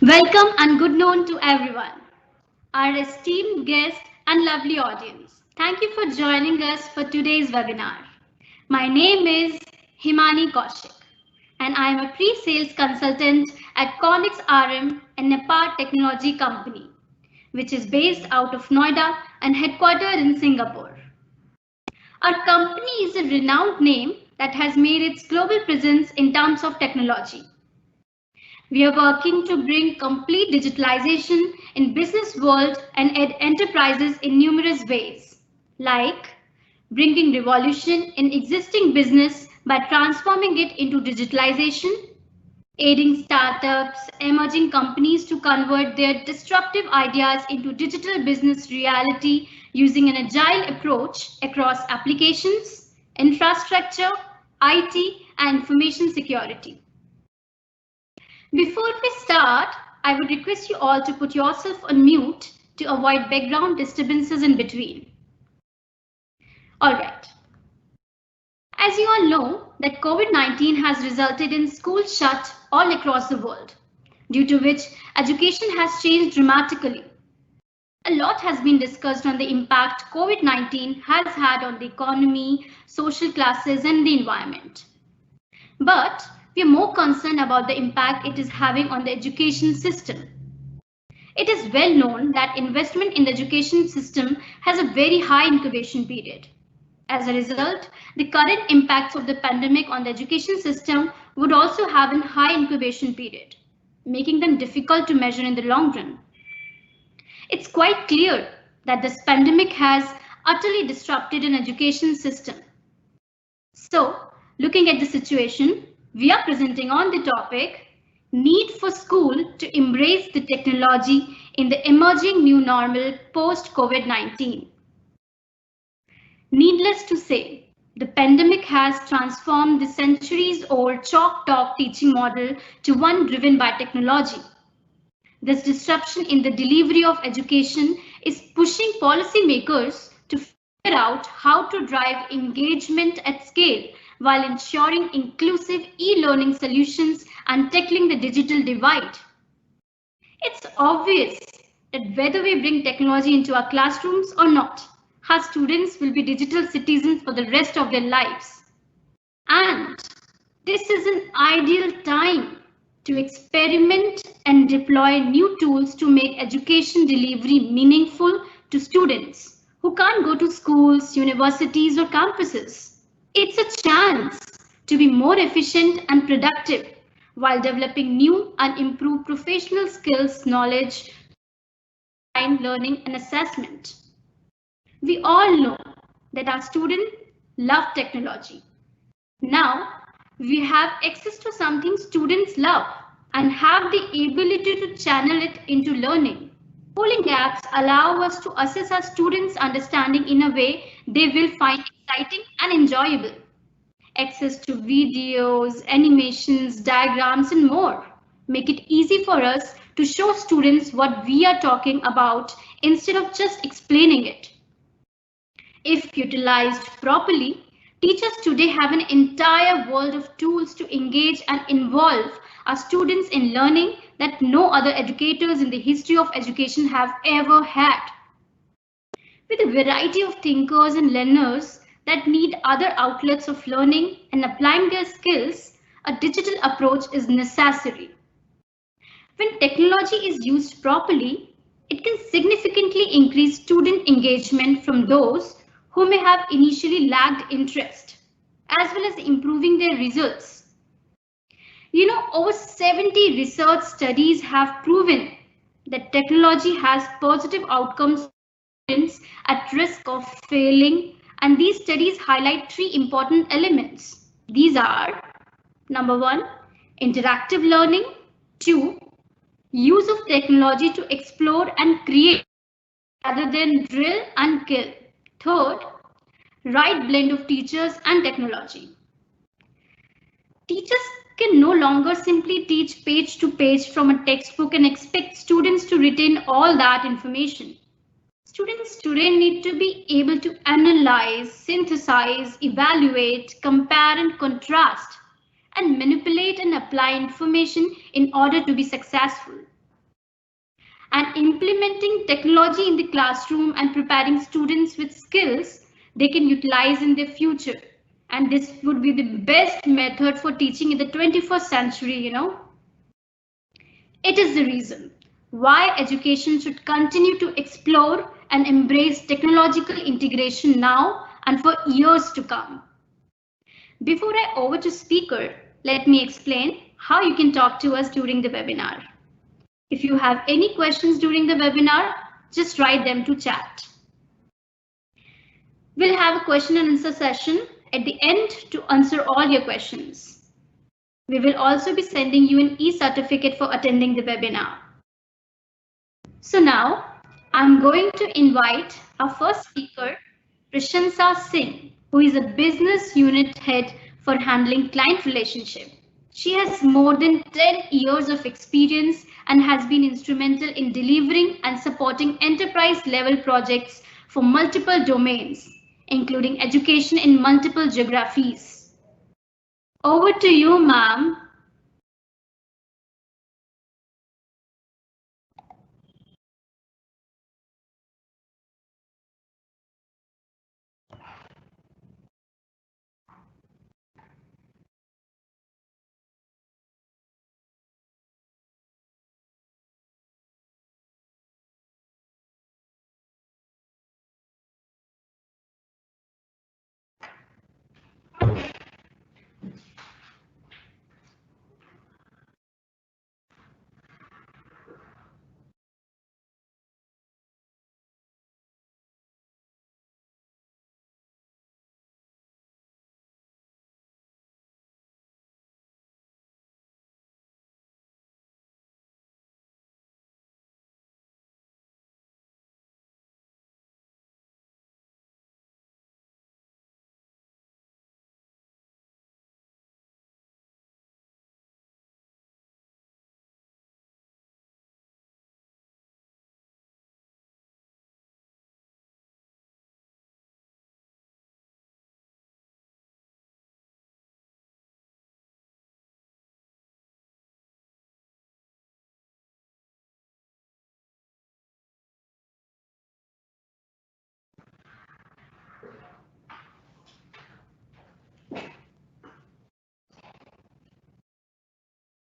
Welcome and good noon to everyone, our esteemed guest and lovely audience. Thank you for joining us for today's webinar. My name is Himani Kaushik, and I am a pre-sales consultant at Conix RM, a Nepal technology company, which is based out of Noida and headquartered in Singapore. Our company is a renowned name that has made its global presence in terms of technology. We are working to bring complete digitalization in business world and enterprises in numerous ways, like bringing revolution in existing business by transforming it into digitalization, aiding startups, emerging companies to convert their disruptive ideas into digital business reality using an agile approach across applications, infrastructure, IT, and information security. Before we start, I would request you all to put yourself on mute to avoid background disturbances in between. All right. As you all know, that COVID-19 has resulted in schools shut all across the world, due to which education has changed dramatically. A lot has been discussed on the impact COVID-19 has had on the economy, social classes, and the environment. But we are more concerned about the impact it is having on the education system. It is well known that investment in the education system has a very high incubation period. As a result, the current impacts of the pandemic on the education system would also have a high incubation period, making them difficult to measure in the long run. It's quite clear that this pandemic has utterly disrupted an education system. So, looking at the situation, we are presenting on the topic, need for school to embrace the technology in the emerging new normal post-COVID-19. Needless to say, the pandemic has transformed the centuries-old chalk talk teaching model to one driven by technology. This disruption in the delivery of education is pushing policymakers to figure out how to drive engagement at scale while ensuring inclusive e-learning solutions and tackling the digital divide. It's obvious that whether we bring technology into our classrooms or not, our students will be digital citizens for the rest of their lives. And this is an ideal time to experiment and deploy new tools to make education delivery meaningful to students who can't go to schools, universities, or campuses. It's a chance to be more efficient and productive while developing new and improved professional skills, knowledge, learning, and assessment. We all know that our students love technology. Now, we have access to something students love and have the ability to channel it into learning. Polling apps allow us to assess our students' understanding in a way they will find exciting and enjoyable. Access to videos, animations, diagrams, and more make it easy for us to show students what we are talking about instead of just explaining it. If utilized properly, teachers today have an entire world of tools to engage and involve our students in learning that no other educators in the history of education have ever had. With a variety of thinkers and learners that need other outlets of learning and applying their skills, a digital approach is necessary. When technology is used properly, it can significantly increase student engagement from those who may have initially lacked interest, as well as improving their results. You know, over 70 research studies have proven that technology has positive outcomes for students at risk of failing, and these studies highlight three important elements. These are, number one, interactive learning, two, use of technology to explore and create rather than drill and kill. Third, right blend of teachers and technology. Teachers can no longer simply teach page to page from a textbook and expect students to retain all that information. Students today need to be able to analyze, synthesize, evaluate, compare and contrast, and manipulate and apply information in order to be successful. And implementing technology in the classroom and preparing students with skills they can utilize in their future. And this would be the best method for teaching in the 21st century, It is the reason why education should continue to explore and embrace technological integration now and for years to come. Before I over to speaker, let me explain how you can talk to us during the webinar. If you have any questions during the webinar, just write them to chat. We'll have a question and answer session at the end to answer all your questions. We will also be sending you an e-certificate for attending the webinar. So now I'm going to invite our first speaker, Prashansa Singh, who is a business unit head for handling client relationship. She has more than 10 years of experience and has been instrumental in delivering and supporting enterprise-level projects for multiple domains, including education in multiple geographies. Over to you, ma'am.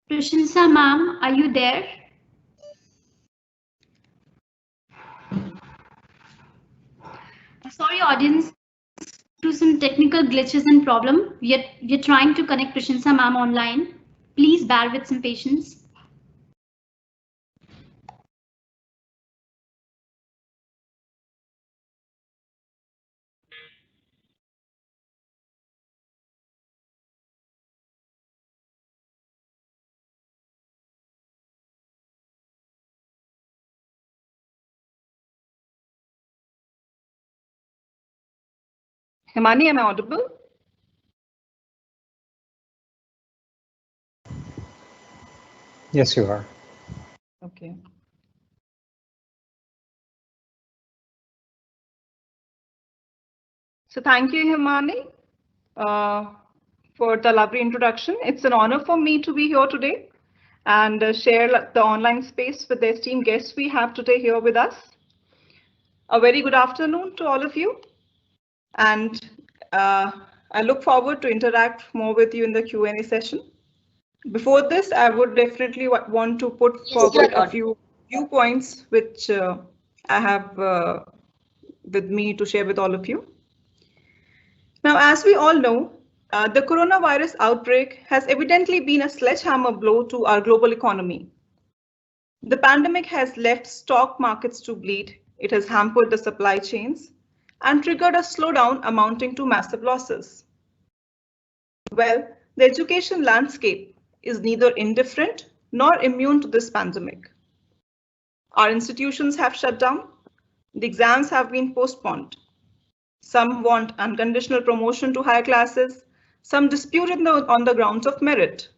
Prashansa, ma'am, are you there? Sorry, audience, due to some technical glitches and problem, we're trying to connect Prashansa ma'am online. Please bear with some patience. Himani, am I audible? Yes, you are. Okay. So thank you, Himani, for the lovely introduction. It's an honor for me to be here today and share the online space with the esteemed guests we have today here with us. A very good afternoon to all of you. And I look forward to interact more with you in the Q&A session. Before this, I would definitely want to put forward a few viewpoints which I have with me to share with all of you. Now, as we all know, the coronavirus outbreak has evidently been a sledgehammer blow to our global economy. The pandemic has left stock markets to bleed, it has hampered the supply chains, and triggered a slowdown amounting to massive losses. Well, the education landscape is neither indifferent nor immune to this pandemic. Our institutions have shut down, the exams have been postponed. Some want unconditional promotion to higher classes, some dispute on the grounds of merit.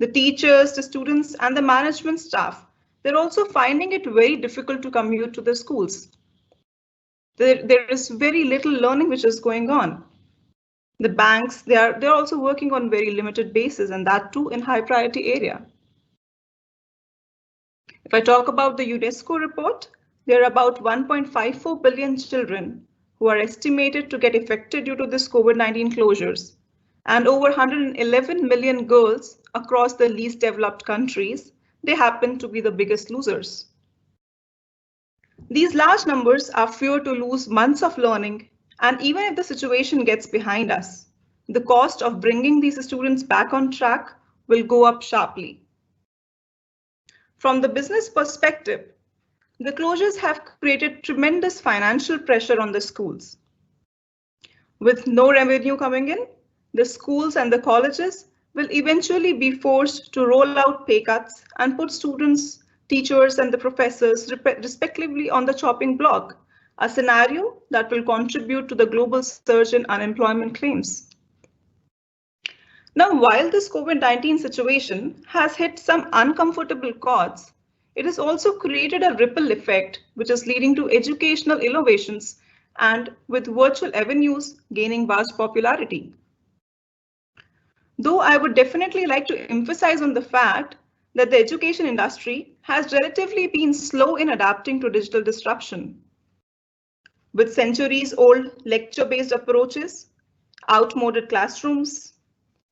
The teachers, the students, and the management staff, they're also finding it very difficult to commute to the schools. There is very little learning which is going on. The banks, they're also working on very limited basis, and that too in high priority area. If I talk about the UNESCO report, there are about 1.54 billion children who are estimated to get affected due to this COVID-19 closures, and over 111 million girls across the least developed countries, they happen to be the biggest losers. These large numbers are feared to lose months of learning, and even if the situation gets behind us, the cost of bringing these students back on track will go up sharply. From the business perspective, the closures have created tremendous financial pressure on the schools. With no revenue coming in, the schools and the colleges will eventually be forced to roll out pay cuts and put students, teachers, and the professors respectively on the chopping block, a scenario that will contribute to the global surge in unemployment claims. Now, while this COVID-19 situation has hit some uncomfortable chords, it has also created a ripple effect, which is leading to educational innovations and with virtual avenues gaining vast popularity. Though I would definitely like to emphasize on the fact that the education industry has relatively been slow in adapting to digital disruption. With centuries-old lecture-based approaches, outmoded classrooms,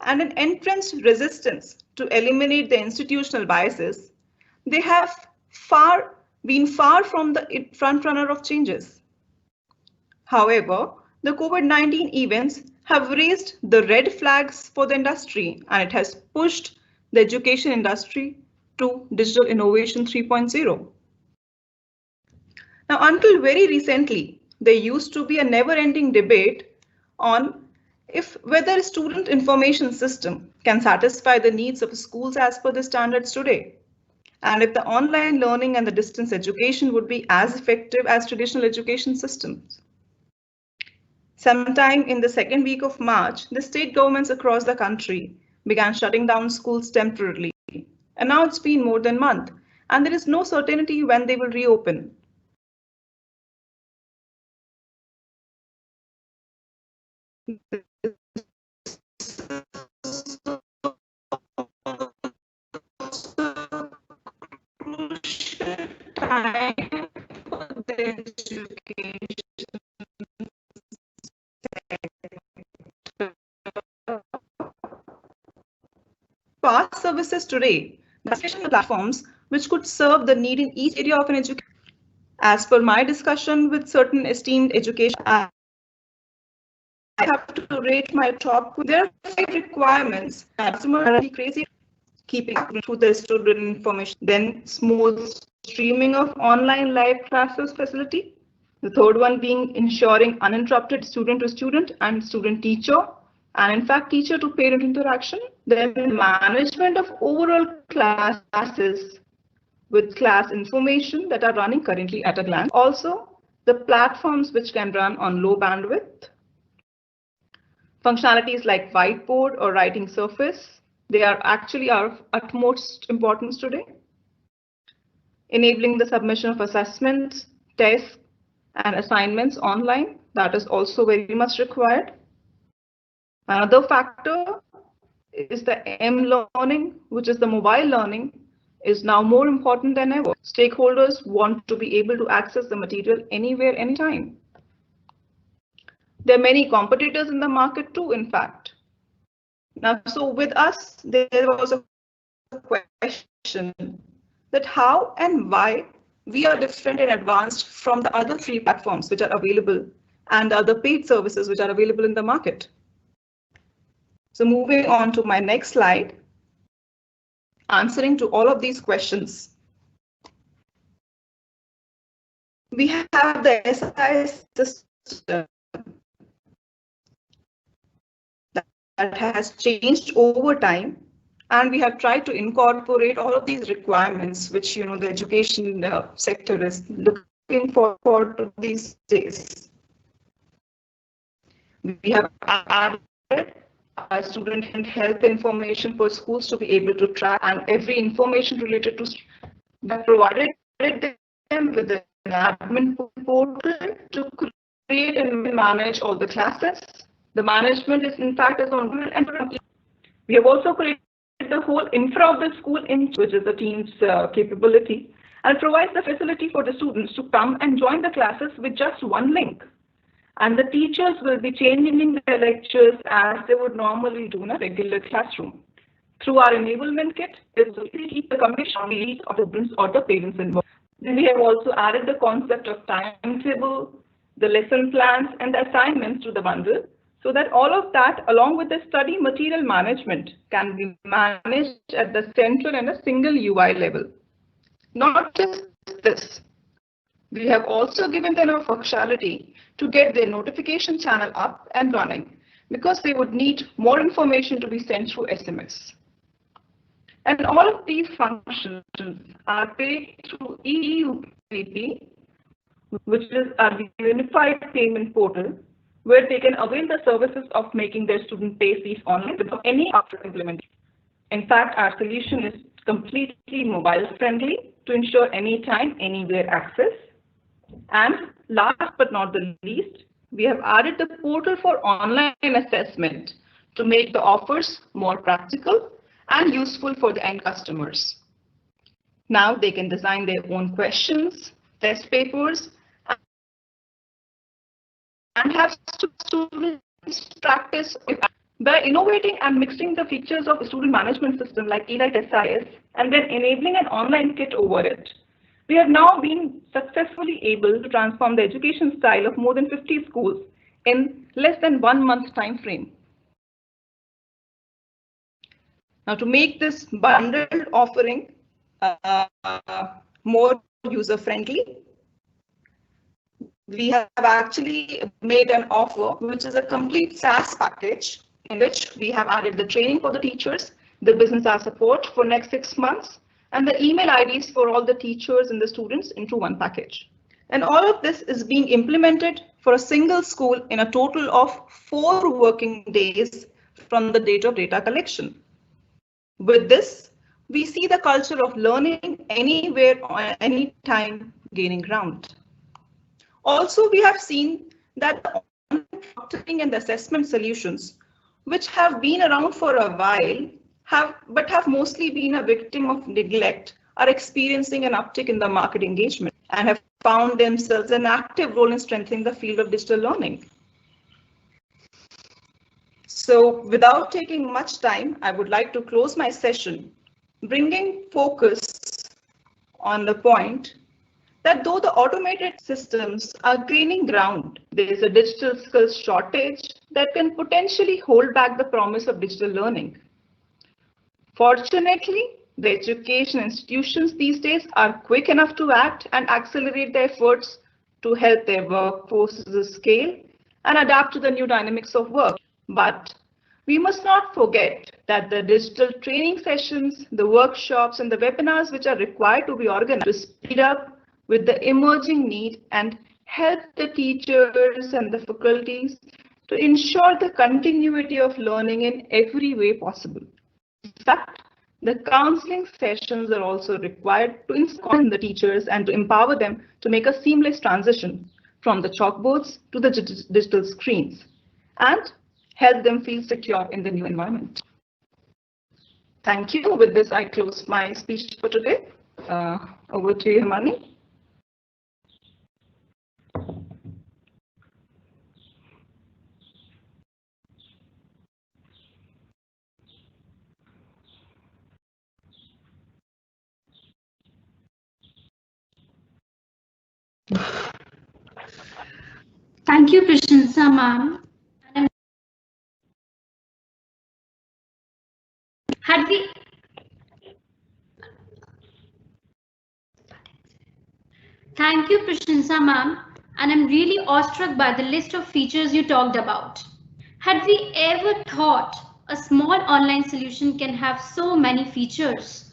and an entrenched resistance to eliminate the institutional biases, they have been far from the frontrunner of changes. However, the COVID-19 events have raised the red flags for the industry, and it has pushed the education industry to digital innovation 3.0. Now, until very recently, there used to be a never-ending debate on whether a student information system can satisfy the needs of schools as per the standards today, and if the online learning and the distance education would be as effective as traditional education systems. Sometime in the second week of March, the state governments across the country began shutting down schools temporarily, and now it's been more than a month, and there is no certainty when they will reopen. Time for the education fast services today, the platforms which could serve the need in each area of an education. As per my discussion with certain esteemed education, I have to rate my top. There are 5 requirements. Customers are crazy, keeping to the student information. Then smooth streaming of online live classes facility. The third one being ensuring uninterrupted student to student and student teacher, and in fact teacher to parent interaction. Then management of overall classes with class information that are running currently at a glance. Also, the platforms which can run on low bandwidth. Functionalities like whiteboard or writing surface, they are actually of utmost importance today. Enabling the submission of assessments, tests, and assignments online, that is also very much required. Another factor is the M-learning, which is the mobile learning, is now more important than ever. Stakeholders want to be able to access the material anywhere, anytime. There are many competitors in the market too, in fact. Now, so with us, there was a question that how and why we are different and advanced from the other free platforms which are available and other paid services which are available in the market. So moving on to my next slide, answering to all of these questions. We have the SI system that has changed over time, and we have tried to incorporate all of these requirements which the education sector is looking for these days. We have added student and health information for schools to be able to track, and every information related to that provided them with an admin portal to create and manage all the classes. The management is in fact is on and we have also created the whole infra of the school, which is the team's capability, and provides the facility for the students to come and join the classes with just one link. And the teachers will be changing their lectures as they would normally do in a regular classroom. Through our enablement kit, it will keep the commission of the students or the parents involved. Then we have also added the concept of timetable, the lesson plans, and the assignments to the bundle, so that all of that, along with the study material management, can be managed at the central and a single UI level. Not just this, we have also given them a functionality to get their notification channel up and running, because they would need more information to be sent through SMS. And all of these functions are paid through EUPP, which is our unified payment portal, where they can avail the services of making their student pay fees online without any after implementation. In fact, our solution is completely mobile friendly to ensure anytime, anywhere access. And last but not the least, we have added the portal for online assessment to make the offers more practical and useful for the end customers. Now they can design their own questions, test papers, and have students practice by innovating and mixing the features of the student management system like eLite SIS and then enabling an online kit over it. We have now been successfully able to transform the education style of more than 50 schools in less than 1 month's time frame. Now, to make this bundled offering more user-friendly, we have actually made an offer, which is a complete SaaS package, in which we have added the training for the teachers, the business hour support for next 6 months, and the email IDs for all the teachers and the students into one package. And all of this is being implemented for a single school in a total of 4 working days from the date of data collection. With this, we see the culture of learning anywhere or anytime gaining ground. Also, we have seen that the proctoring and assessment solutions, which have been around for a while, have mostly been a victim of neglect, are experiencing an uptick in the market engagement and have found themselves an active role in strengthening the field of digital learning. So without taking much time, I would like to close my session, bringing focus on the point that though the automated systems are gaining ground, there is a digital skills shortage that can potentially hold back the promise of digital learning. Fortunately, the education institutions these days are quick enough to act and accelerate their efforts to help their workforces scale and adapt to the new dynamics of work. But we must not forget that the digital training sessions, the workshops, and the webinars which are required to be organized to speed up with the emerging need and help the teachers and the faculties to ensure the continuity of learning in every way possible. In fact, the counseling sessions are also required to inspire the teachers and to empower them to make a seamless transition from the chalkboards to the digital screens and help them feel secure in the new environment. Thank you. With this, I close my speech for today. Over to you, Himani. Thank you, Prashansa ma'am. Thank you, Prashansa ma'am, and I'm really awestruck by the list of features you talked about. Had we ever thought a small online solution can have so many features?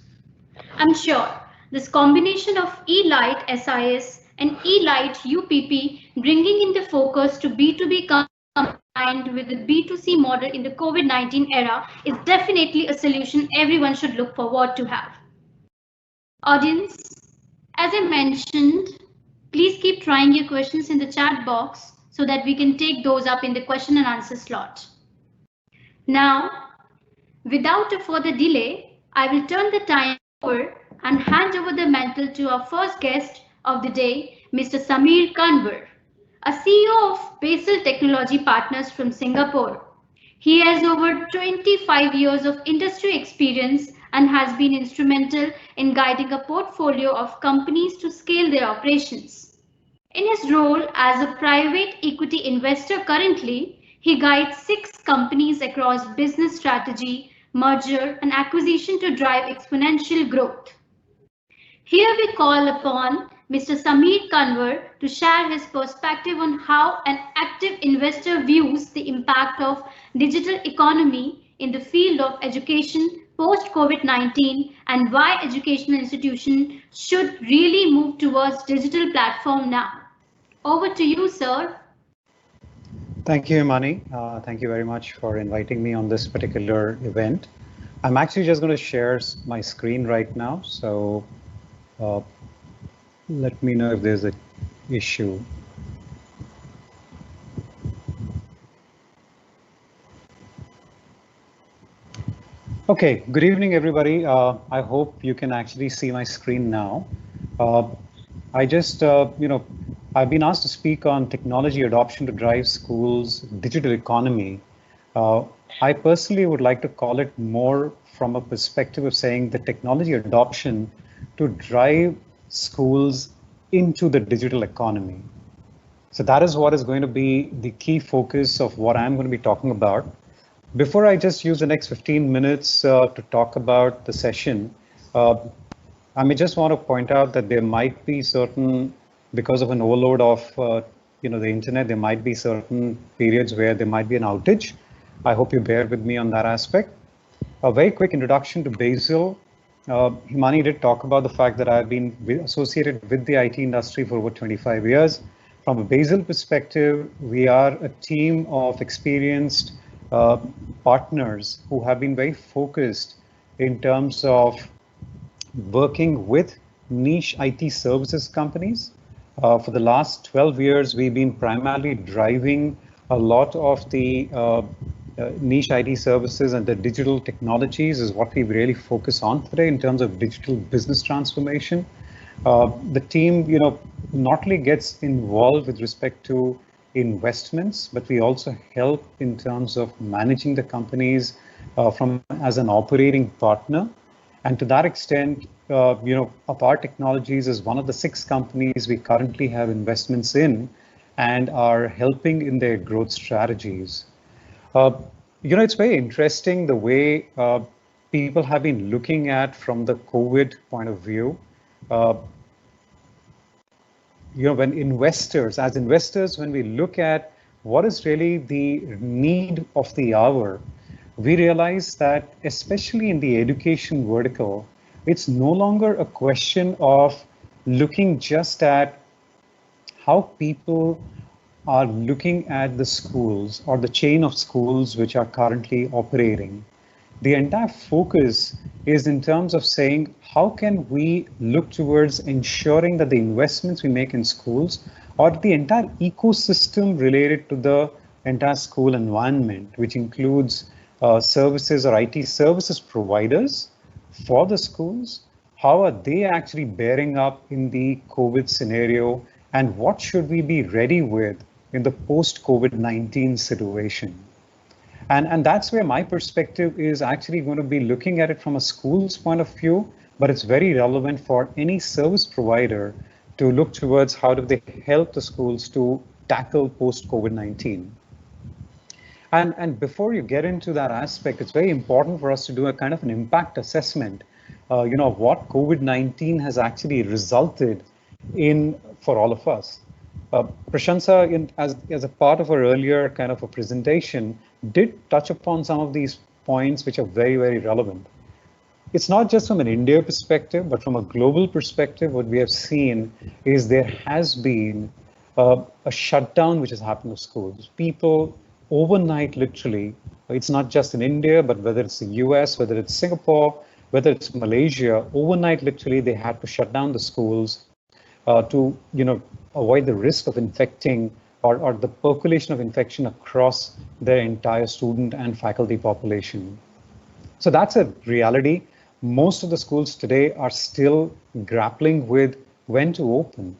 I'm sure this combination of eLite SIS and eLite UPP bringing into focus to B2B combined with the B2C model in the COVID-19 era is definitely a solution everyone should look forward to have. Audience, as I mentioned, please keep trying your questions in the chat box so that we can take those up in the question and answer slot. Now, without a further delay, I will turn the time over and hand over the mantle to our first guest of the day, Mr. Sameer Kanwar, a CEO of Basel Technology Partners from Singapore. He has over 25 years of industry experience and has been instrumental in guiding a portfolio of companies to scale their operations. In his role as a private equity investor currently, he guides 6 companies across business strategy, merger, and acquisition to drive exponential growth. Here we call upon Mr. Sameer Kanwar to share his perspective on how an active investor views the impact of digital economy in the field of education post-COVID-19 and why educational institutions should really move towards digital platform now. Over to you, sir. Thank you, Imani. Thank you very much for inviting me on this particular event. I'm actually just going to share my screen right now. So let me know if there's an issue. Okay, good evening, everybody. I hope you can actually see my screen now. I just, I've been asked to speak on technology adoption to drive schools' digital economy. I personally would like to call it more from a perspective of saying the technology adoption to drive schools into the digital economy. So that is what is going to be the key focus of what I'm going to be talking about. Before I just use the next 15 minutes to talk about the session, I may just want to point out that there might be certain, because of an overload of the internet, there might be certain periods where there might be an outage. I hope you bear with me on that aspect. A very quick introduction to Basel. Himani did talk about the fact that I've been associated with the IT industry for over 25 years. From a Basel perspective, we are a team of experienced partners who have been very focused in terms of working with niche IT services companies. For the last 12 years, we've been primarily driving a lot of the niche IT services, and the digital technologies is what we really focus on today in terms of digital business transformation. The team, not only gets involved with respect to investments, but we also help in terms of managing the companies as an operating partner. And to that extent, Apart Technologies is one of the 6 companies we currently have investments in and are helping in their growth strategies. It's very interesting the way people have been looking at from the COVID point of view. When investors, when we look at what is really the need of the hour, we realize that especially in the education vertical, it's no longer a question of looking just at how people are looking at the schools or the chain of schools which are currently operating. The entire focus is in terms of saying, how can we look towards ensuring that the investments we make in schools or the entire ecosystem related to the entire school environment, which includes services or IT services providers for the schools, how are they actually bearing up in the COVID scenario, and what should we be ready with in the post-COVID-19 situation? And that's where my perspective is actually going to be looking at it from a school's point of view, but it's very relevant for any service provider to look towards how do they help the schools to tackle post-COVID-19. And before you get into that aspect, it's very important for us to do a kind of an impact assessment, of what COVID-19 has actually resulted in for all of us. Prashansa, as a part of our earlier kind of a presentation, did touch upon some of these points which are very, very relevant. It's not just from an India perspective, but from a global perspective, what we have seen is there has been a shutdown which has happened of schools. People overnight, literally, it's not just in India, but whether it's the US, whether it's Singapore, whether it's Malaysia, overnight, literally, they had to shut down the schools to avoid the risk of infecting or the percolation of infection across their entire student and faculty population. So that's a reality. Most of the schools today are still grappling with when to open.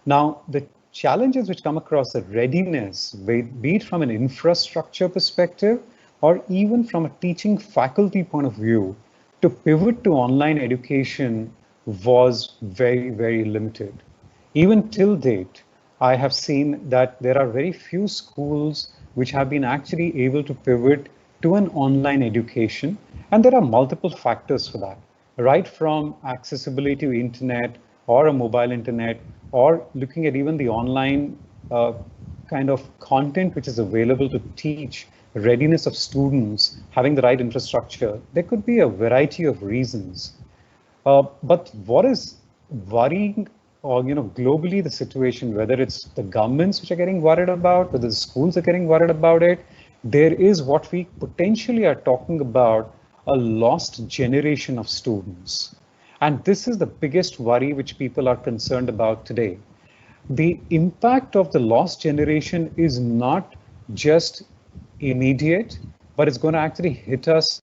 Now, the challenges which come across the readiness, be it from an infrastructure perspective or even from a teaching faculty point of view, to pivot to online education was very, very limited. Even till date, I have seen that there are very few schools which have been actually able to pivot to an online education. And there are multiple factors for that, right from accessibility to internet or a mobile internet, or looking at even the online kind of content which is available to teach readiness of students, having the right infrastructure. There could be a variety of reasons. But what is worrying, or globally the situation, whether it's the governments which are getting worried about, whether the schools are getting worried about it, there is what we potentially are talking about, a lost generation of students. And this is the biggest worry which people are concerned about today. The impact of the lost generation is not just immediate, but it's going to actually hit us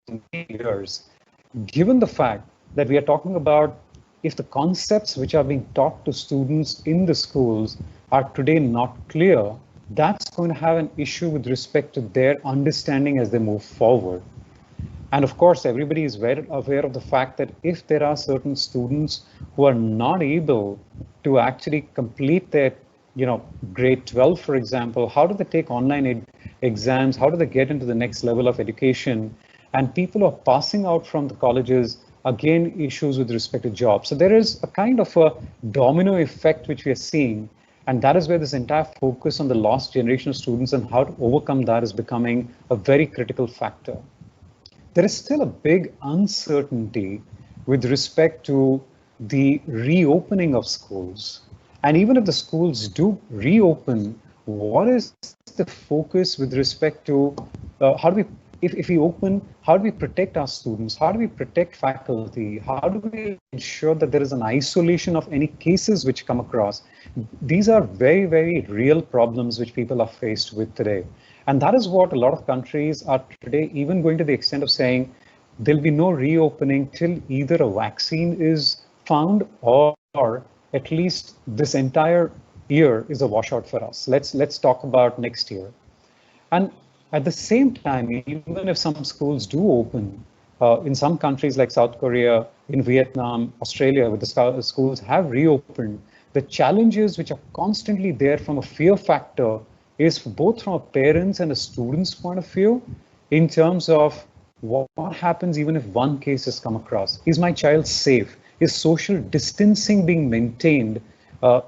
in years. Given the fact that we are talking about, if the concepts which are being taught to students in the schools are today not clear, that's going to have an issue with respect to their understanding as they move forward. And of course, everybody is very aware of the fact that if there are certain students who are not able to actually complete their, grade 12, for example, how do they take online exams? How do they get into the next level of education? And people are passing out from the colleges, again, issues with respect to jobs. So there is a kind of a domino effect which we are seeing. And that is where this entire focus on the lost generation of students and how to overcome that is becoming a very critical factor. There is still a big uncertainty with respect to the reopening of schools. And even if the schools do reopen, what is the focus with respect to how do we, if we open, how do we protect our students? How do we protect faculty? How do we ensure that there is an isolation of any cases which come across? These are very, very real problems which people are faced with today. And that is what a lot of countries are today even going to the extent of saying there'll be no reopening till either a vaccine is found or at least this entire year is a washout for us. Let's talk about next year. And at the same time, even if some schools do open, in some countries like South Korea, in Vietnam, Australia, where the schools have reopened, the challenges which are constantly there from a fear factor is both from a parents and a student's point of view, in terms of what happens even if one case has come across. Is my child safe? Is social distancing being maintained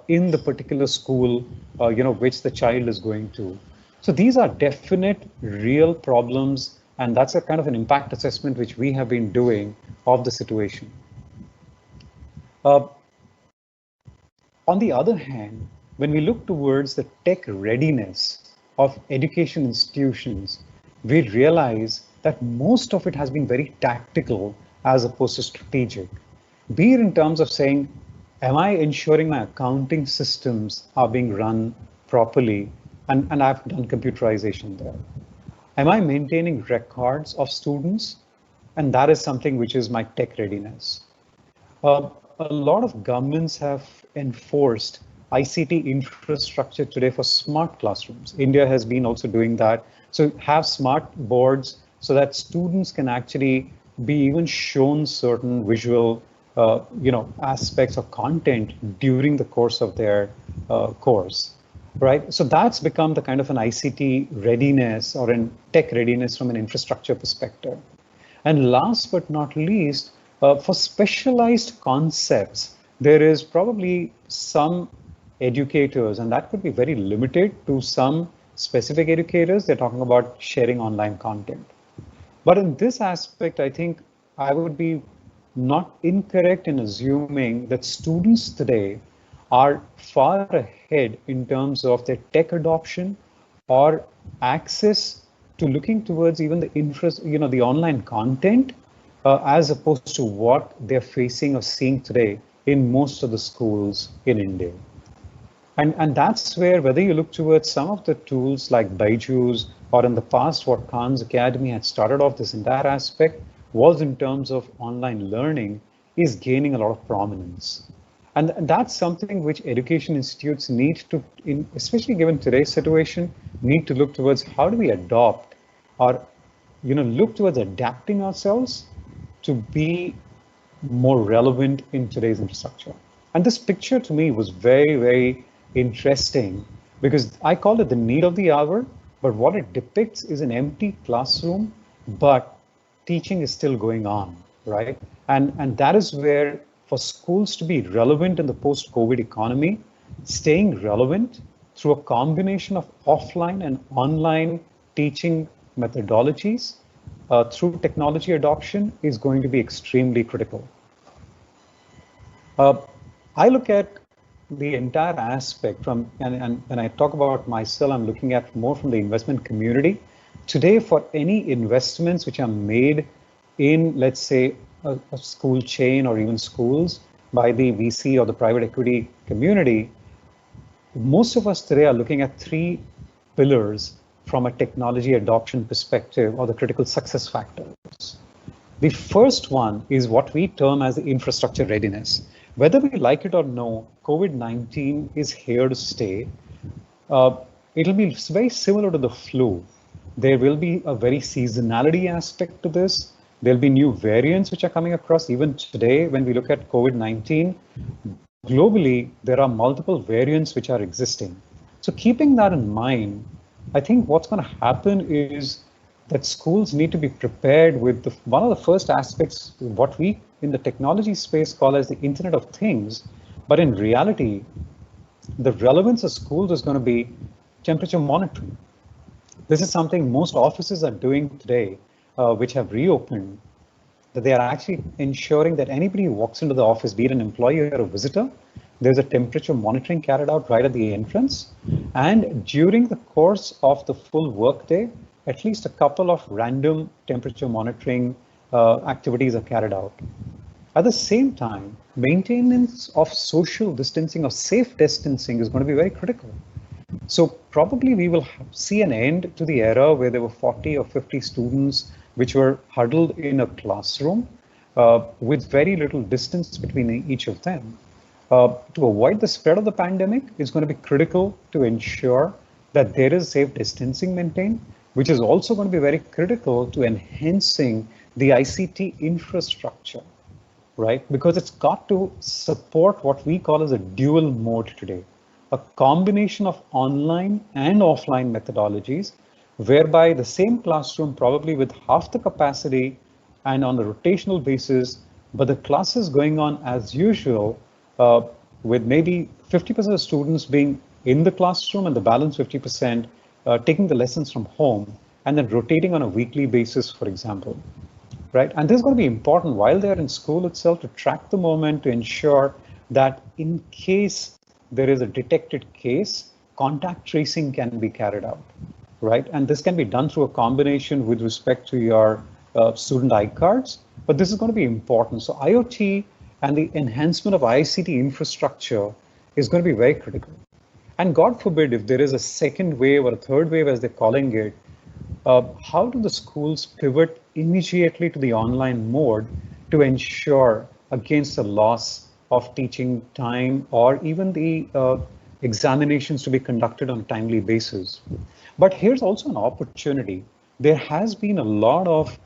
in the particular school, which the child is going to? So these are definite real problems, and that's a kind of an impact assessment which we have been doing of the situation. On the other hand, when we look towards the tech readiness of education institutions, we realize that most of it has been very tactical as opposed to strategic. Be it in terms of saying, am I ensuring my accounting systems are being run properly? And I've done computerization there. Am I maintaining records of students? And that is something which is my tech readiness. A lot of governments have enforced ICT infrastructure today for smart classrooms. India has been also doing that. So have smart boards so that students can actually be even shown certain visual aspects of content during the course of their course. Right, so that's become the kind of an ICT readiness or an tech readiness from an infrastructure perspective. And last but not least, for specialized concepts, there is probably some educators, and that could be very limited to some specific educators. They're talking about sharing online content. But in this aspect, I think I would be not incorrect in assuming that students today are far ahead in terms of their tech adoption or access to looking towards even the the online content as opposed to what they're facing or seeing today in most of the schools in India. And that's where, whether you look towards some of the tools like Byju's, or in the past what Khan's Academy had started off, this entire aspect was in terms of online learning, is gaining a lot of prominence. And that's something which education institutes need to, especially given today's situation, need to look towards how do we adopt, or look towards adapting ourselves to be more relevant in today's infrastructure. And this picture to me was very, very interesting, because I call it the need of the hour, but what it depicts is an empty classroom, but teaching is still going on, right? And that is where, for schools to be relevant in the post-COVID economy, staying relevant through a combination of offline and online teaching methodologies through technology adoption is going to be extremely critical. I look at the entire aspect from, and when I talk about myself, I'm looking at more from the investment community. Today, for any investments which are made in, let's say, a school chain or even schools by the VC or the private equity community, most of us today are looking at three pillars from a technology adoption perspective, or the critical success factors. The first one is what we term as the infrastructure readiness. Whether we like it or no, COVID-19 is here to stay. It'll be very similar to the flu. There will be a very seasonality aspect to this. There'll be new variants which are coming across. Even today, when we look at COVID-19, globally, there are multiple variants which are existing. So keeping that in mind, I think what's going to happen is that schools need to be prepared with one of the first aspects, what we in the technology space call as the Internet of Things. But in reality, the relevance of schools is going to be temperature monitoring. This is something most offices are doing today, which have reopened, that they are actually ensuring that anybody who walks into the office, be it an employee or a visitor, there's a temperature monitoring carried out right at the entrance. And during the course of the full workday, at least a couple of random temperature monitoring activities are carried out. At the same time, maintenance of social distancing or safe distancing is going to be very critical. So probably we will see an end to the era where there were 40 or 50 students which were huddled in a classroom with very little distance between each of them. To avoid the spread of the pandemic, it's going to be critical to ensure that there is safe distancing maintained, which is also going to be very critical to enhancing the ICT infrastructure, right? Because it's got to support what we call as a dual mode today, a combination of online and offline methodologies, whereby the same classroom, probably with half the capacity and on a rotational basis, but the classes going on as usual, with maybe 50% of students being in the classroom and the balance 50% taking the lessons from home, and then rotating on a weekly basis, for example, right? And this is going to be important while they're in school itself, to track the moment, to ensure that in case there is a detected case, contact tracing can be carried out, right? And this can be done through a combination with respect to your student iCards, but this is going to be important. So IoT and the enhancement of ICT infrastructure is going to be very critical. And God forbid, if there is a second wave or a third wave, as they're calling it, how do the schools pivot immediately to the online mode to ensure against the loss of teaching time, or even the examinations to be conducted on a timely basis? But here's also an opportunity. There has been a lot of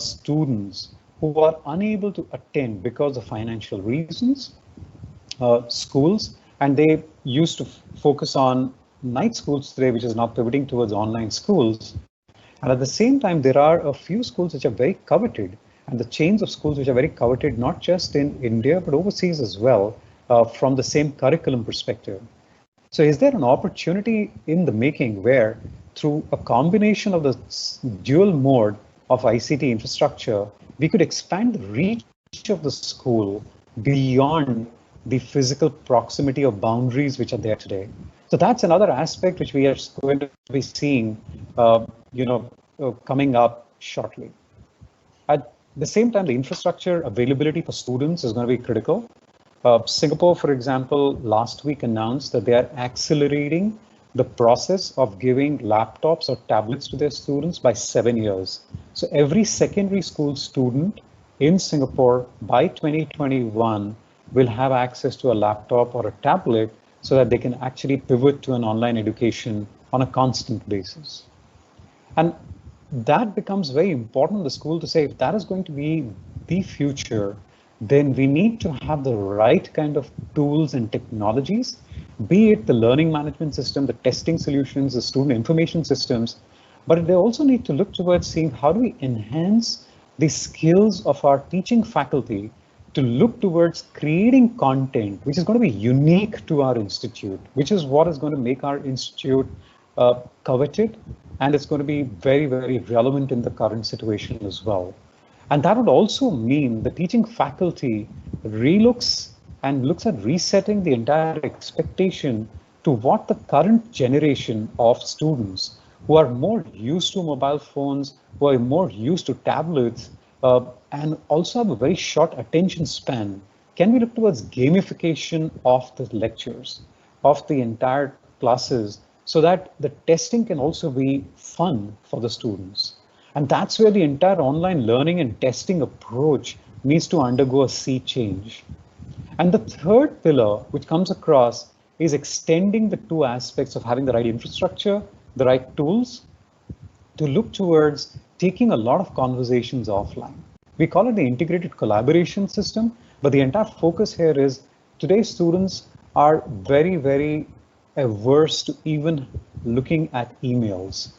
students who are unable to attend because of financial reasons, schools, and they used to focus on night schools today, which is now pivoting towards online schools. And at the same time, there are a few schools which are very coveted, and the chains of schools which are very coveted, not just in India, but overseas as well, from the same curriculum perspective. So is there an opportunity in the making where, through a combination of the dual mode of ICT infrastructure, we could expand the reach of the school beyond the physical proximity or boundaries which are there today? So that's another aspect which we are going to be seeing, coming up shortly. At the same time, the infrastructure availability for students is going to be critical. Singapore, for example, last week announced that they are accelerating the process of giving laptops or tablets to their students by 7 years. So every secondary school student in Singapore by 2021 will have access to a laptop or a tablet so that they can actually pivot to an online education on a constant basis. And that becomes very important in the school to say, if that is going to be the future, then we need to have the right kind of tools and technologies, be it the learning management system, the testing solutions, the student information systems, but they also need to look towards seeing how do we enhance the skills of our teaching faculty to look towards creating content which is going to be unique to our institute, which is what is going to make our institute coveted, and it's going to be very, very relevant in the current situation as well. And that would also mean the teaching faculty relooks and looks at resetting the entire expectation to what the current generation of students who are more used to mobile phones, who are more used to tablets, and also have a very short attention span. Can we look towards gamification of the lectures, of the entire classes, so that the testing can also be fun for the students? And that's where the entire online learning and testing approach needs to undergo a sea change. And the third pillar, which comes across, is extending the two aspects of having the right infrastructure, the right tools, to look towards taking a lot of conversations offline. We call it the integrated collaboration system, but the entire focus here is today's students are very, very averse to even looking at emails.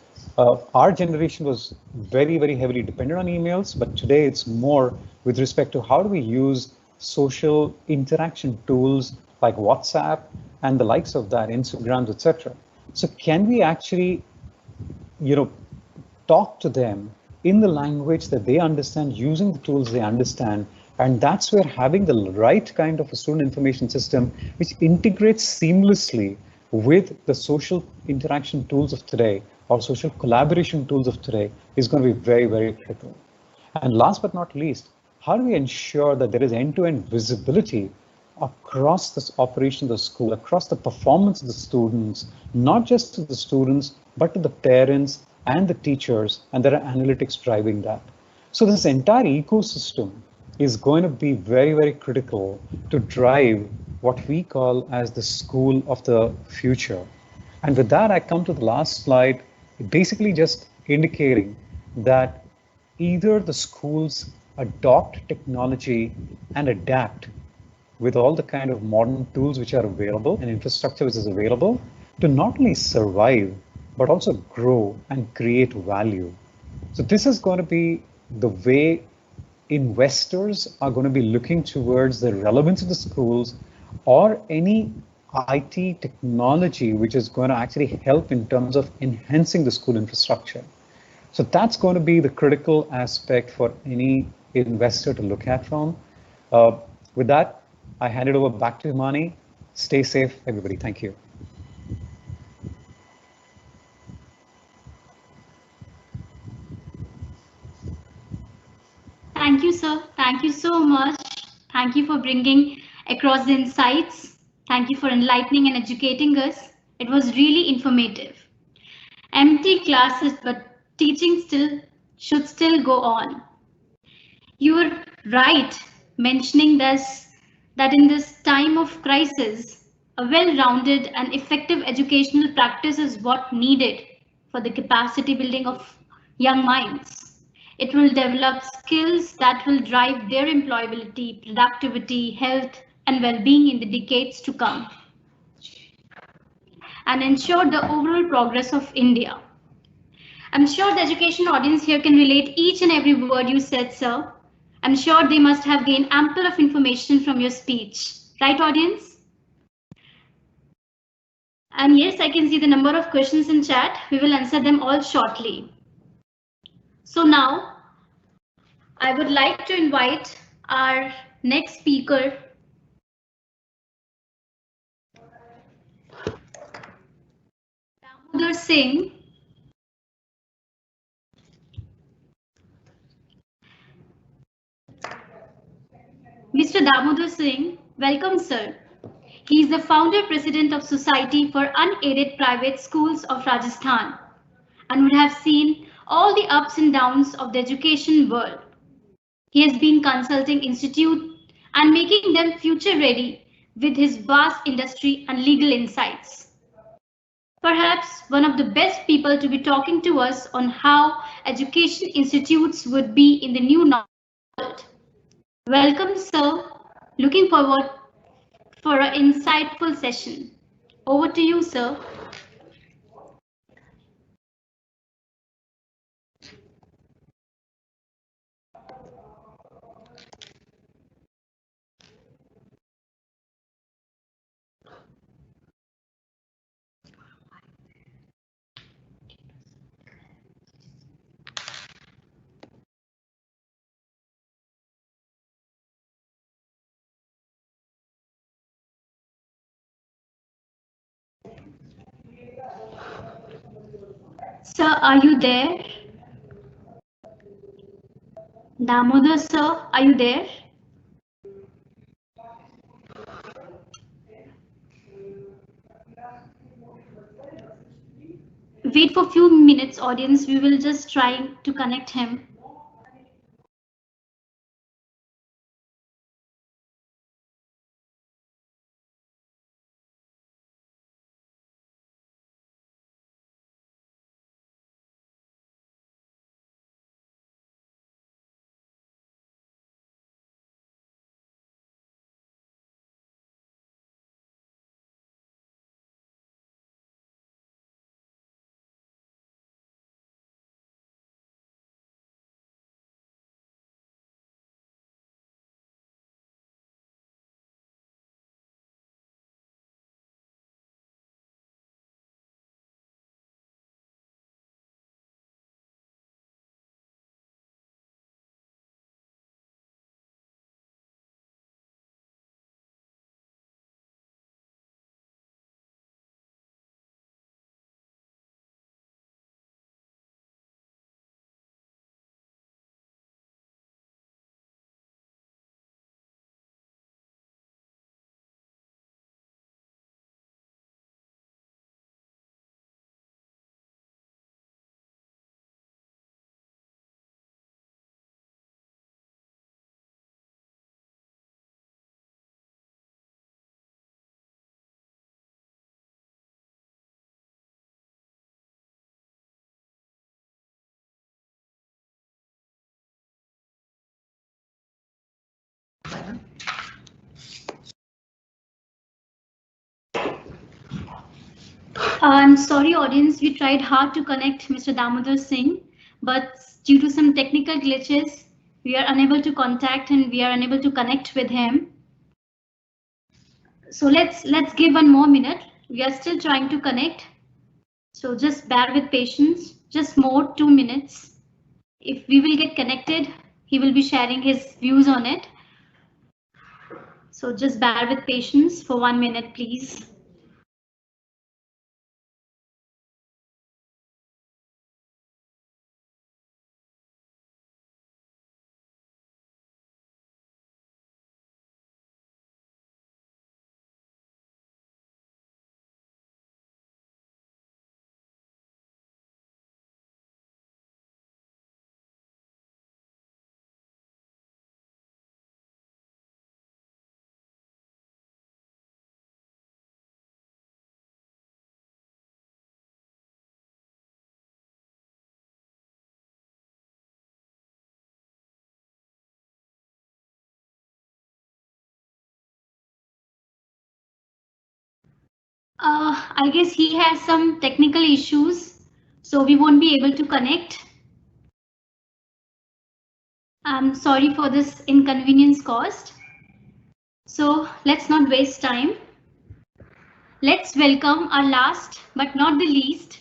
Our generation was very, very heavily dependent on emails, but today it's more with respect to how do we use social interaction tools like WhatsApp and the likes of that, Instagrams, etc. So can we actually, talk to them in the language that they understand, using the tools they understand? And that's where having the right kind of a student information system, which integrates seamlessly with the social interaction tools of today or social collaboration tools of today, is going to be very, very critical. And last but not least, how do we ensure that there is end-to-end visibility across this operation of the school, across the performance of the students, not just to the students, but to the parents and the teachers, and there are analytics driving that. So this entire ecosystem is going to be very, very critical to drive what we call as the school of the future. And with that, I come to the last slide, basically just indicating that either the schools adopt technology and adapt with all the kind of modern tools which are available and infrastructure which is available to not only survive, but also grow and create value. So this is going to be the way investors are going to be looking towards the relevance of the schools or any IT technology which is going to actually help in terms of enhancing the school infrastructure. So that's going to be the critical aspect for any investor to look at from. With that, I hand it over back to Himani. Stay safe, everybody. Thank you. Thank you, sir. Thank you so much. Thank you for bringing across the insights. Thank you for enlightening and educating us. It was really informative. Empty classes, but teaching should still go on. You were right mentioning that in this time of crisis, a well-rounded and effective educational practice is what needed for the capacity building of young minds. It will develop skills that will drive their employability, productivity, health, and well-being in the decades to come, and ensure the overall progress of India. I'm sure the education audience here can relate each and every word you said, sir. I'm sure they must have gained ample of information from your speech. Right, audience? And yes, I can see the number of questions in chat. We will answer them all shortly. So now, I would like to invite our next speaker, Damodar Singh. Mr. Damodar Singh Welcome, sir. He is the founder president of Society for Unaided Private Schools of Rajasthan and would have seen all the ups and downs of the education world. He has been consulting institutes and making them future ready with his vast industry and legal insights. Perhaps one of the best people to be talking to us on how education institutes would be in the new world. Welcome, sir. Looking forward for an insightful session. Over to you, sir. Sir, are you there? Damodar, sir, are you there? Wait for a few minutes, audience. We will just try to connect him. I'm sorry, audience. We tried hard to connect Mr. Damodar Singh, but due to some technical glitches, we are unable to contact and we are unable to connect with him. So let's give 1 more minute. We are still trying to connect. So just bear with patience. Just more 2 minutes. If we will get connected, he will be sharing his views on it. So just bear with patience for 1 minute, please. I guess he has some technical issues, so we won't be able to connect. I'm sorry for this inconvenience caused. So let's not waste time. Let's welcome our last but not the least,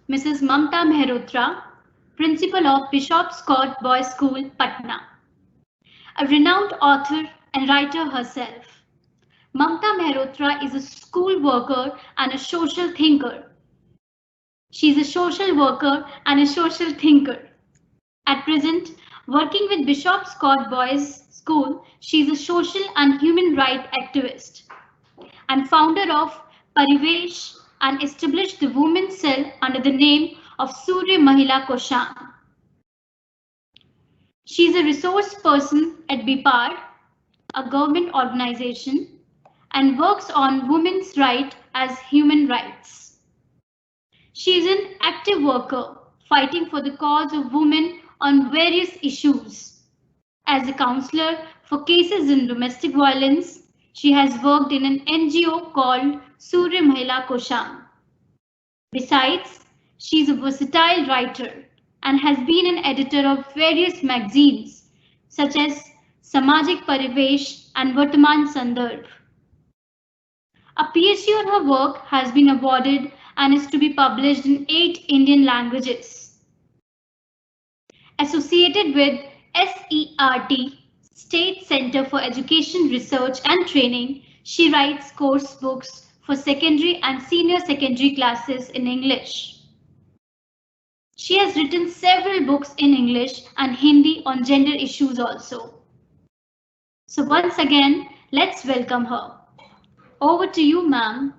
Mrs. Mamta Mehrotra, Principal of Bishop's Court Boys School, Patna. A renowned author and writer herself, Mamta Mehrotra is a school worker and a social thinker. She's a social worker and a social thinker. At present, working with Bishop's Court Boys School, she is a social and human rights activist and founder of Parivesh and established the women's cell under the name of Surya Mahila Kosham. She is a resource person at BIPAR, a government organization, and works on women's rights as human rights. She is an active worker fighting for the cause of women on various issues. As a counselor for cases in domestic violence, she has worked in an NGO called Surya Mahila Kosham. Besides, she is a versatile writer and has been an editor of various magazines such as Samajik Parivesh and Vartaman Sandarbh. A PhD on her work has been awarded and is to be published in 8 Indian languages. Associated with SERT, State Center for Education Research and Training, she writes course books for secondary and senior secondary classes in English. She has written several books in English and Hindi on gender issues also. So once again, let's welcome her. Over to you, ma'am.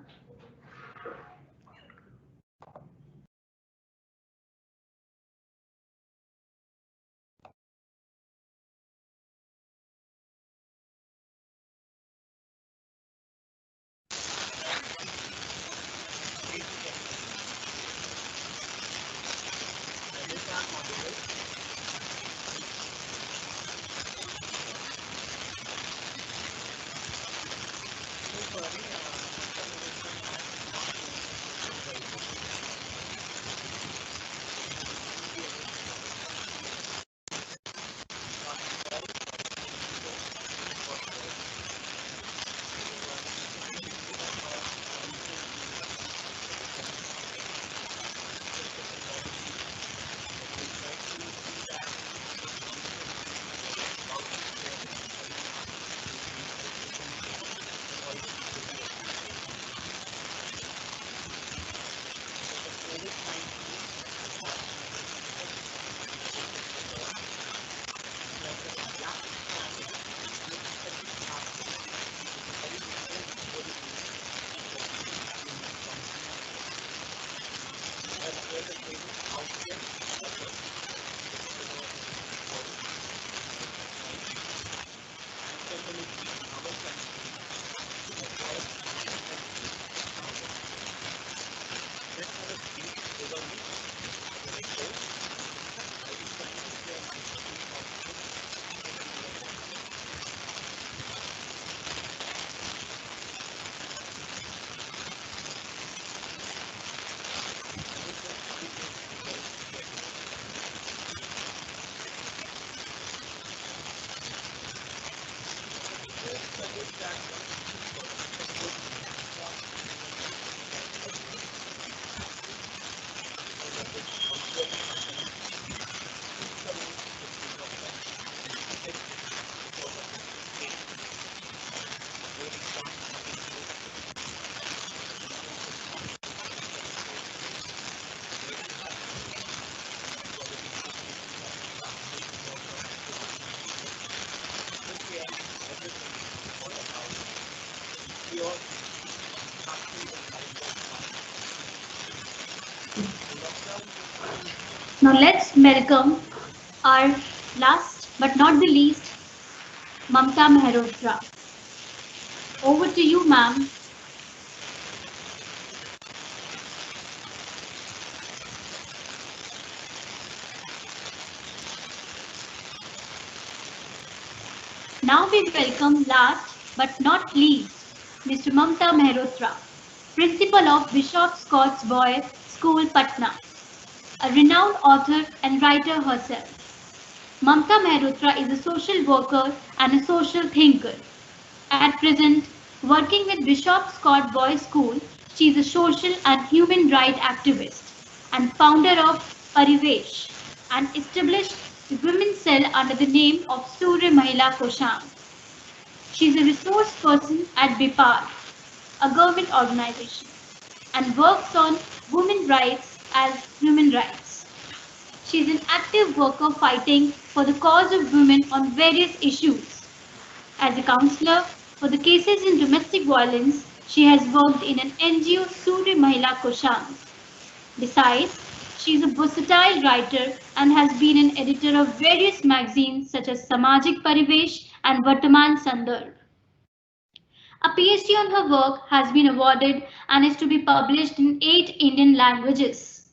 Now let's welcome our last but not the least, Mamta Mehrotra. Over to you, ma'am. Now we welcome last but not least, Mr. Mamta Mehrotra, Principal of Bishop Scott's Boys School, Patna, a renowned author and writer herself. Mamta Mehrotra is a social worker and a social thinker. At present, working with Bishop Scott Boys School, she is a social and human rights activist and founder of Parivesh and established the women's cell under the name of Surya Mahila Kosham. She is a resource person at BIPAR, a government organization, and works on women's rights as human rights. She is an active worker fighting for the cause of women on various issues. As a counselor for the cases in domestic violence, she has worked in an NGO Surya Mahila Kosham. Besides, she is a versatile writer and has been an editor of various magazines such as Samajik Parivesh and Vartaman Sandarbh. A PhD on her work has been awarded and is to be published in 8 Indian languages.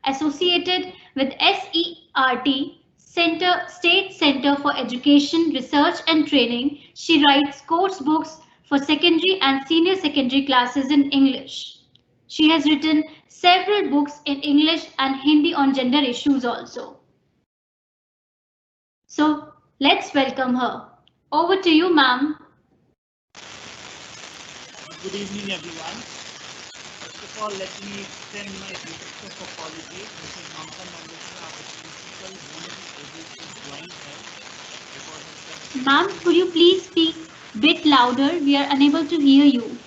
Associated with SERT, State Center for Education, Research and Training, she writes course books for secondary and senior secondary classes in English. She has written several books in English and Hindi on gender issues also. So let's welcome her. Over to you, ma'am. Good evening, everyone. First of all, let me extend my deepest of apologies. Mrs. Mamta Mangaleshwar, our principal, won't be able to join us because of the... Ma'am, could you please speak a bit louder? We are unable to hear you.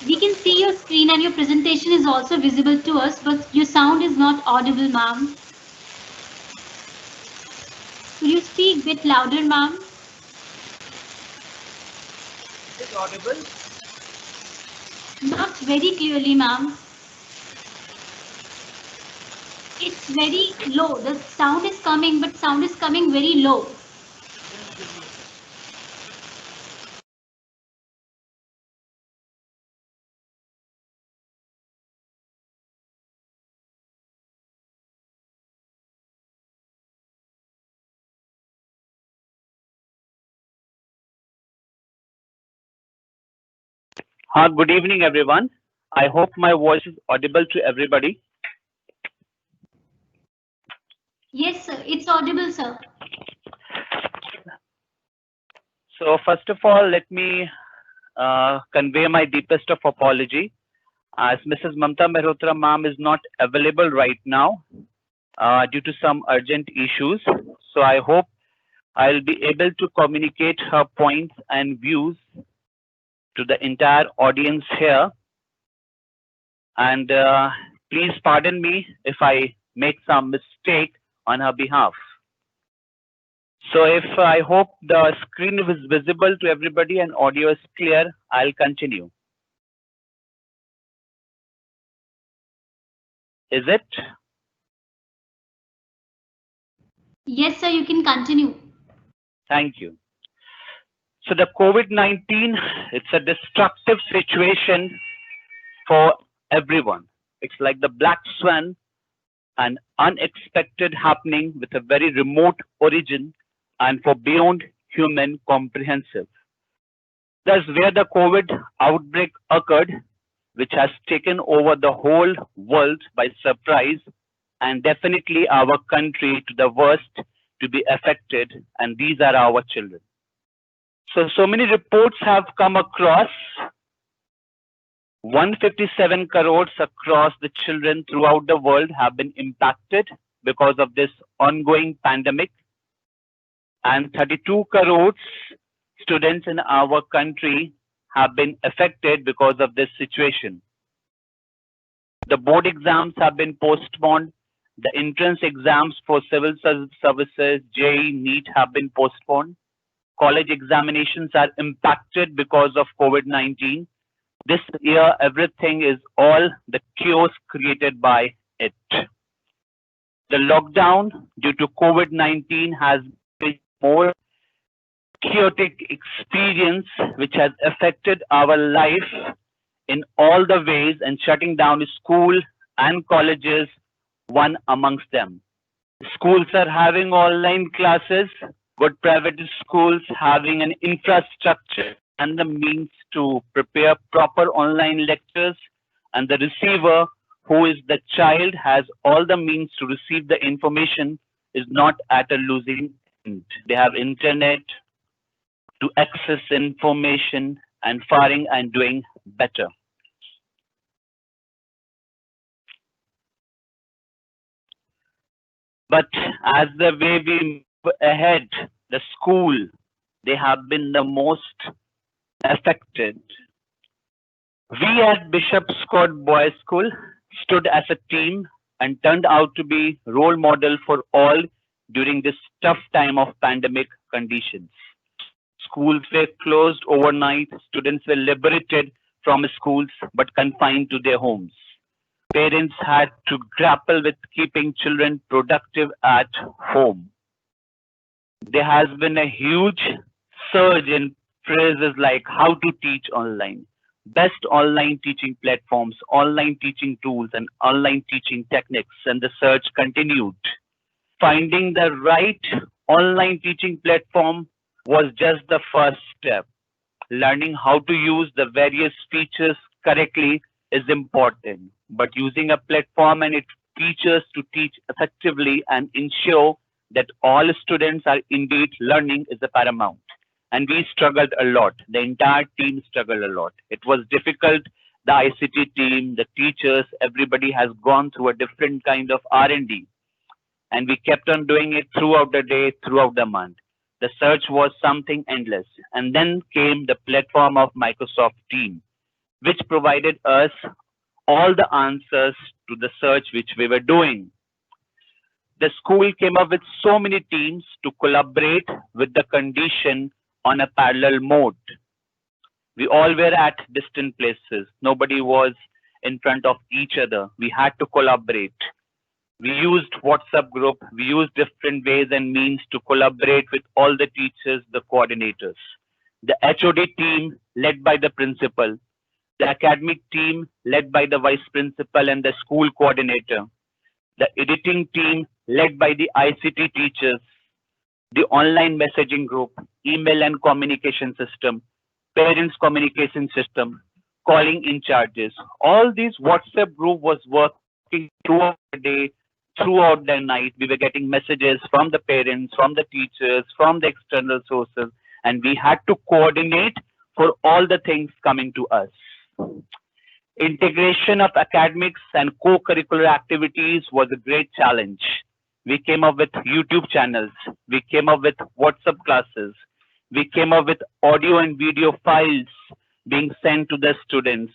We can see your screen and your presentation is also visible to us, but your sound is not audible, ma'am. Could you speak a bit louder, ma'am? Is it audible? Not very clearly, ma'am. It's very low. The sound is coming, but sound is coming very low. Good evening, everyone. I hope my voice is audible to everybody. Yes, sir. It's audible, sir. So first of all, let me convey my deepest of apology as Mrs. Mamta Mehrotra ma'am is not available right now due to some urgent issues. So I hope I'll be able to communicate her points and views to the entire audience here. And please pardon me if I make some mistake on her behalf. So if I hope the screen is visible to everybody and audio is clear, I'll continue. Is it? Yes, sir. You can continue. Thank you. So the COVID-19, it's a destructive situation for everyone. It's like the black swan, an unexpected happening with a very remote origin and for beyond human comprehensive. That's where the COVID outbreak occurred, which has taken over the whole world by surprise and definitely our country to the worst to be affected, and these are our children. So many reports have come across 157 crores across the children throughout the world have been impacted because of this ongoing pandemic, and 32 crores students in our country have been affected because of this situation. The board exams have been postponed. The entrance exams for civil services, JEE, NEET have been postponed. College examinations are impacted because of COVID-19. This year, everything is all the chaos created by it. The lockdown due to COVID-19 has been more chaotic experience which has affected our life in all the ways and shutting down school and colleges, one amongst them. Schools are having online classes, good private schools having an infrastructure and the means to prepare proper online lectures, and the receiver, who is the child, has all the means to receive the information, is not at a losing end. They have internet to access information and faring and doing better. But as the way we move ahead, the school, they have been the most affected. We at Bishop Scott Boys School stood as a team and turned out to be role model for all during this tough time of pandemic conditions. Schools were closed overnight, students were liberated from schools but confined to their homes. Parents had to grapple with keeping children productive at home. There has been a huge surge in phrases like how to teach online, best online teaching platforms, online teaching tools, and online teaching techniques, and the search continued. Finding the right online teaching platform was just the first step. Learning how to use the various features correctly is important, but using a platform and its features to teach effectively and ensure that all students are indeed learning is the paramount. And we struggled a lot. The entire team struggled a lot. It was difficult. The ICT team, the teachers, everybody has gone through a different kind of R&D. And we kept on doing it throughout the day, throughout the month. The search was something endless. And then came the platform of Microsoft Teams, which provided us all the answers to the search which we were doing. The school came up with so many teams to collaborate with the condition on a parallel mode. We all were at distant places. Nobody was in front of each other. We had to collaborate. We used WhatsApp group. We used different ways and means to collaborate with all the teachers, the coordinators. The HOD team led by the principal. The academic team led by the vice principal and the school coordinator. The editing team led by the ICT teachers. The online messaging group, email and communication system, parents communication system, calling in charges. All these WhatsApp group was working throughout the day, throughout the night. We were getting messages from the parents, from the teachers, from the external sources, and we had to coordinate for all the things coming to us. Integration of academics and co-curricular activities was a great challenge. We came up with YouTube channels. We came up with WhatsApp classes. We came up with audio and video files being sent to the students.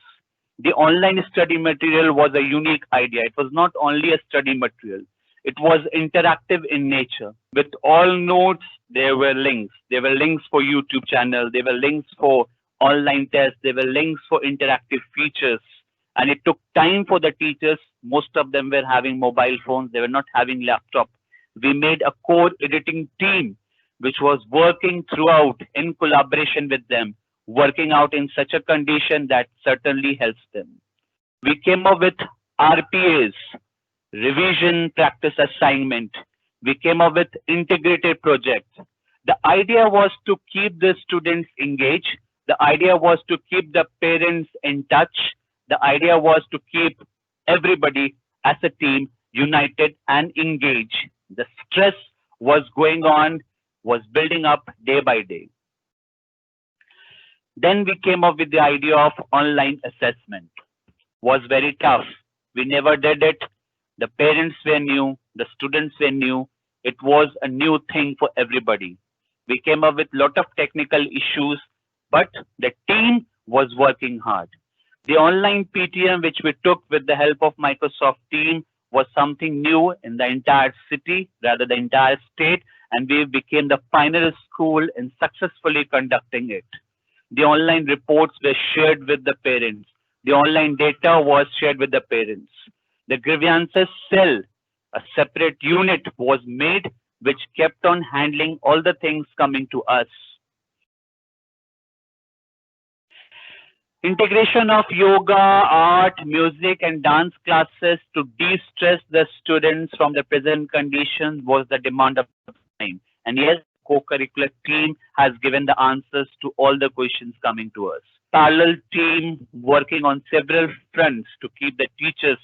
The online study material was a unique idea. It was not only a study material. It was interactive in nature. With all notes, there were links. There were links for YouTube channel. There were links for online tests. There were links for interactive features. And it took time for the teachers. Most of them were having mobile phones. They were not having laptop. We made a core editing team, which was working throughout in collaboration with them, working out in such a condition that certainly helps them. We came up with RPAs, revision practice assignment. We came up with integrated projects. The idea was to keep the students engaged. The idea was to keep the parents in touch. The idea was to keep everybody as a team united and engaged. The stress was going on, was building up day by day. Then we came up with the idea of online assessment. Was very tough. We never did it. The parents were new, the students were new. It was a new thing for everybody. We came up with a lot of technical issues, but the team was working hard. The online PTM, which we took with the help of Microsoft Teams, was something new in the entire city, rather the entire state, and we became the final school in successfully conducting it. The online reports were shared with the parents. The online data was shared with the parents. The grievances cell, a separate unit was made, which kept on handling all the things coming to us. Integration of yoga, art, music, and dance classes to de-stress the students from the present conditions was the demand of the time. And yes, co-curricular team has given the answers to all the questions coming to us. Parallel team working on several fronts to keep the teachers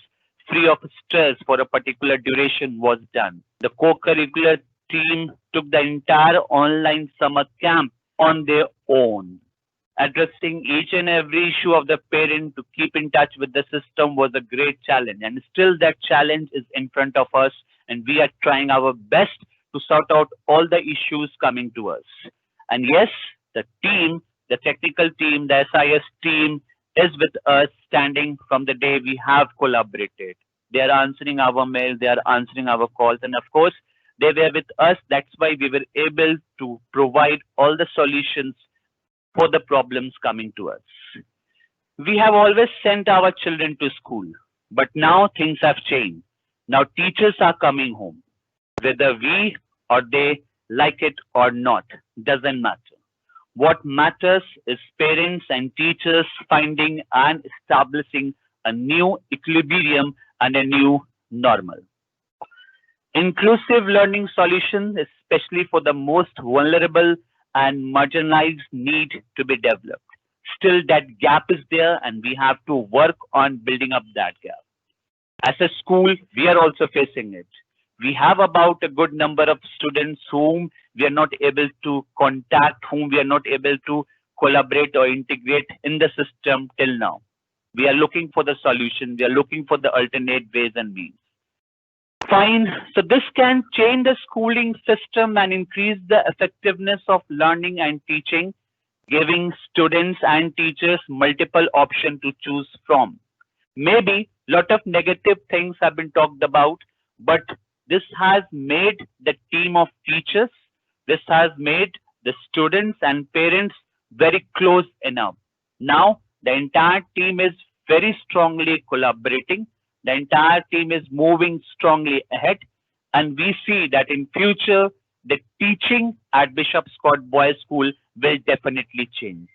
free of stress for a particular duration was done. The co-curricular team took the entire online summer camp on their own. Addressing each and every issue of the parent to keep in touch with the system was a great challenge. And still that challenge is in front of us, and we are trying our best to sort out all the issues coming to us. And yes, the team, the technical team, the SIS team is with us standing from the day we have collaborated. They are answering our mail, they are answering our calls, and of course, they were with us. That's why we were able to provide all the solutions for the problems coming to us. We have always sent our children to school, but now things have changed. Now teachers are coming home. Whether we or they like it or not, doesn't matter. What matters is parents and teachers finding and establishing a new equilibrium and a new normal. Inclusive learning solutions, especially for the most vulnerable and marginalized, need to be developed. Still, that gap is there, and we have to work on building up that gap. As a school, we are also facing it. We have about a good number of students whom we are not able to contact, whom we are not able to collaborate or integrate in the system till now. We are looking for the solution. We are looking for the alternate ways and means. Fine. So this can change the schooling system and increase the effectiveness of learning and teaching, giving students and teachers multiple options to choose from. Maybe a lot of negative things have been talked about, but this has made the team of teachers, this has made the students and parents very close enough. Now the entire team is very strongly collaborating. The entire team is moving strongly ahead, and we see that in future the teaching at Bishop Scott Boys School will definitely change.